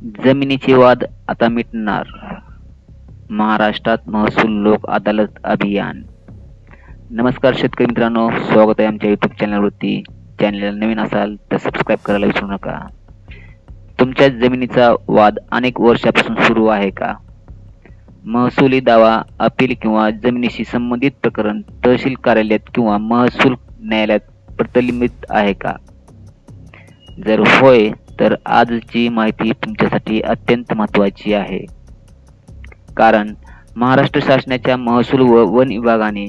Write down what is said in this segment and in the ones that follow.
जमिनीचे वाद आता मिटणार. महाराष्ट्रात महसूल लोक अदालत अभियान. नमस्कार शेतकरी मित्रांनो, स्वागत आहे आमच्या YouTube चॅनलवरती. चॅनलला नवीन असाल तर सबस्क्राईब करायला विसरू नका. तुमच्या जमिनीचा वाद अनेक वर्षापासून सुरू आहे का? महसुली दावा, अपील किंवा जमिनीशी संबंधित प्रकरण तहसील कार्यालयात किंवा महसूल न्यायालयात प्रलंबित आहे का? जर होय, तर आजची माहिती तुमच्यासाठी अत्यंत महत्त्वाची आहे. कारण महाराष्ट्र शासनाच्या महसूल व वन विभागाने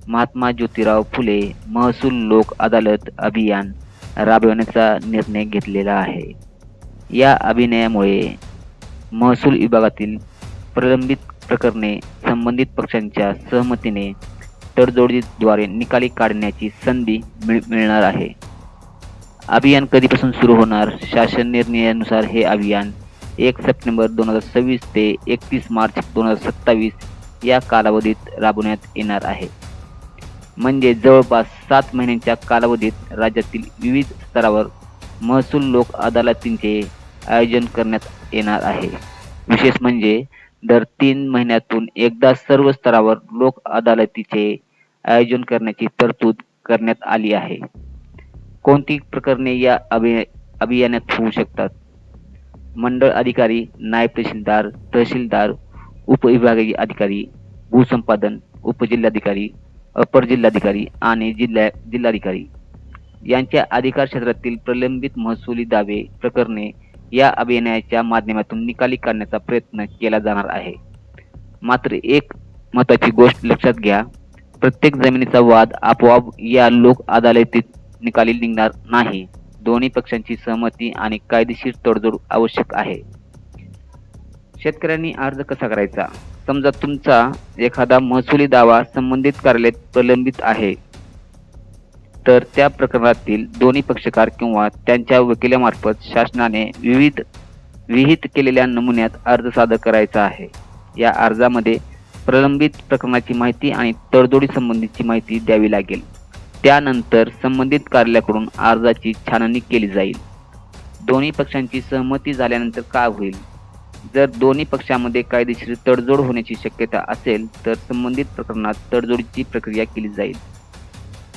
महात्मा ज्योतिराव फुले महसूल लोक अदालत अभियान राबवण्याचा निर्णय घेतलेला आहे. या अभियानामुळे महसूल विभागातील प्रलंबित प्रकरणे संबंधित पक्षांच्या सहमतीने तडजोडीद्वारे निकाली काढण्याची संधी मिळणार आहे. अभियान कधीपासून सुरू होणार? शासन निर्णयानुसार हे अभियान 1 सप्टेंबर 2026 ते 31 मार्च 2027 या कालावधीत राबवण्यात येणार आहे. म्हणजे जवळपास 7 महिन्यांच्या कालावधीत राज्यातील विविध स्तरावर महसूल लोक अदालतींचे आयोजन करण्यात येणार आहे. विशेष म्हणजे दर 3 महिन्यातून एकदा सर्व स्तरावर लोक अदालतीचे आयोजन करण्याची तरतूद करण्यात आली आहे. कोणती प्रकरणे या अभियानात होऊ शकतात? मंडळ अधिकारी, नायब तहसीलदार, तहसीलदार, उपविभागीय अधिकारी, भूसंपादन, उपजिल्हाधिकारी, अपर जिल्हाधिकारी आणि जिल्हाधिकारी यांच्या अधिकार क्षेत्रातील प्रलंबित महसुली दावे प्रकरणे या अभियानाच्या माध्यमातून निकाली काढण्याचा प्रयत्न केला जाणार आहे. मात्र एक महत्त्वाची गोष्ट लक्षात घ्या, प्रत्येक जमिनीचा वाद आपोआप या लोक अदालतीत निकाली निघणार नाही. दोन्ही पक्षांची सहमती आणि कायदेशीर तडजोड आवश्यक आहे. शेतकऱ्यांनी अर्ज कसा करायचा? समजा तुमचा एखादा महसुली दावा संबंधित कार्यालयात प्रलंबित आहे, तर त्या प्रकरणातील दोन्ही पक्षकार किंवा त्यांच्या वकिलामार्फत शासनाने विहित केलेल्या नमुन्यात अर्ज सादर करायचा आहे. या अर्जामध्ये प्रलंबित प्रकरणाची माहिती आणि तडजोडी संबंधीची माहिती द्यावी लागेल. त्यानंतर संबंधित कार्यालयाकडून अर्जाची छाननी केली जाईल. दोन्ही पक्षांची सहमती झाल्यानंतर काय होईल? जर दोन्ही पक्षांमध्ये कायदेशीर तडजोड होण्याची शक्यता असेल तर संबंधित प्रकरणात तडजोडीची प्रक्रिया केली जाईल.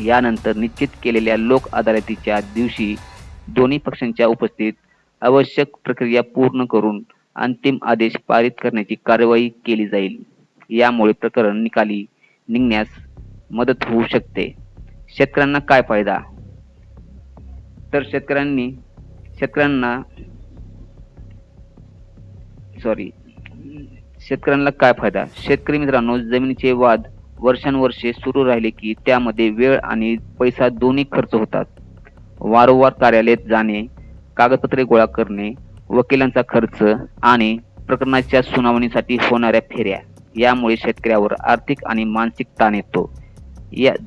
यानंतर निश्चित केलेल्या लोक अदालतीच्या दिवशी दोन्ही पक्षांच्या उपस्थितीत आवश्यक प्रक्रिया पूर्ण करून अंतिम आदेश पारित करण्याची कार्यवाही केली जाईल. यामुळे प्रकरण निकाली निघण्यास मदत होऊ शकते. शेतकऱ्यांना काय फायदा? तर शेतकऱ्यांना काय फायदा? शेतकरी मित्रांनो, जमिनीचे वाद वर्षानुवर्षे सुरू राहिले की त्यामध्ये वेळ आणि पैसा दोन्ही खर्च होतात. वारंवार कार्यालयात जाणे, कागदपत्रे गोळा करणे, वकिलांचा खर्च आणि प्रकरणाच्या सुनावणीसाठी होणाऱ्या फेऱ्या यामुळे शेतकऱ्यावर आर्थिक आणि मानसिक ताण येतो.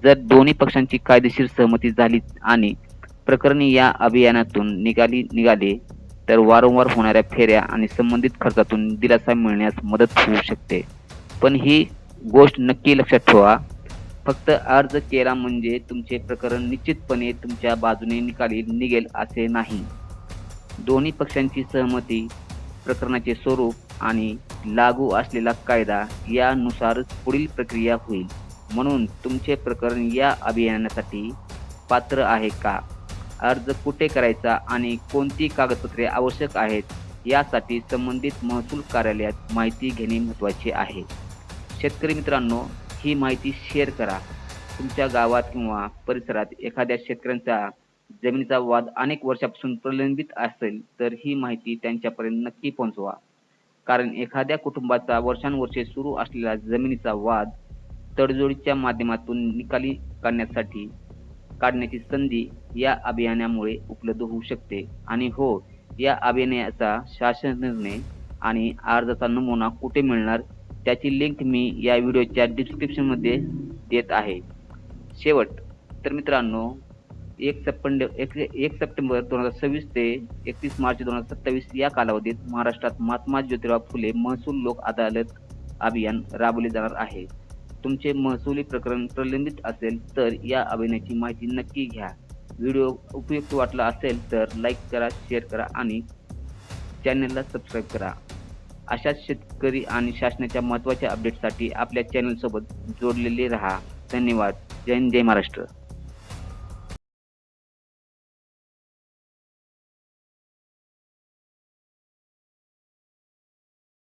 जर दोन्ही पक्षांची कायदेशीर सहमती झाली आणि प्रकरणी या अभियानातून निघाले तर वारंवार होणाऱ्या फेऱ्या आणि संबंधित खर्चातून दिलासा मिळण्यास मदत होऊ शकते. पण ही गोष्ट नक्की लक्षात ठेवा, फक्त अर्ज केला म्हणजे तुमचे प्रकरण निश्चितपणे तुमच्या बाजूने निकाली निघेल असे नाही. दोन्ही पक्षांची सहमती, प्रकरणाचे स्वरूप आणि लागू असलेला कायदा यानुसारच पुढील प्रक्रिया होईल. म्हणून तुमचे प्रकरण या अभियानासाठी पात्र आहे का? अर्ज कुठे करायचा आणि कोणती कागदपत्रे आवश्यक आहेत यासाठी संबंधित महसूल कार्यालयात माहिती घेणे महत्त्वाचे आहे. शेतकरी मित्रांनो, ही माहिती शेअर करा. तुमच्या गावात किंवा परिसरात एखाद्या शेतकऱ्यांचा जमिनीचा वाद अनेक वर्षापासून प्रलंबित असेल तर ही माहिती त्यांच्यापर्यंत नक्की पोहोचवा. कारण एखाद्या कुटुंबाचा वर्षानुवर्षे सुरू असलेला जमिनीचा वाद तडजोडीच्या माध्यमातून निकाली काढण्याची संधी या अभियानामुळे उपलब्ध होऊ शकते. आणि हो, या अभियानाचा शासन निर्णय आणि अर्जाचा नमुना कुठे मिळणार त्याची लिंक मी या व्हिडिओच्या डिस्क्रिप्शन मध्ये देत आहे. शेवट तर मित्रांनो, 1 सप्टेंबर 2026 ते 31 मार्च 2027 या कालावधीत महाराष्ट्रात महात्मा ज्योतिराव फुले महसूल लोक अदालत अभियान राबवले जाणार आहे. तुमचे महसुली प्रकरण प्रलंबित असेल तर या अभियानाची माहिती नक्की घ्या. व्हिडिओ उपयुक्त वाटला असेल तर लाईक करा, शेअर करा आणि चॅनलला सबस्क्राईब करा. अशाच शेतकरी आणि शासनाच्या महत्त्वाच्या अपडेटसाठी आपल्या चॅनलसोबत जोडलेले रहा. धन्यवाद. जय हिंद, जय महाराष्ट्र.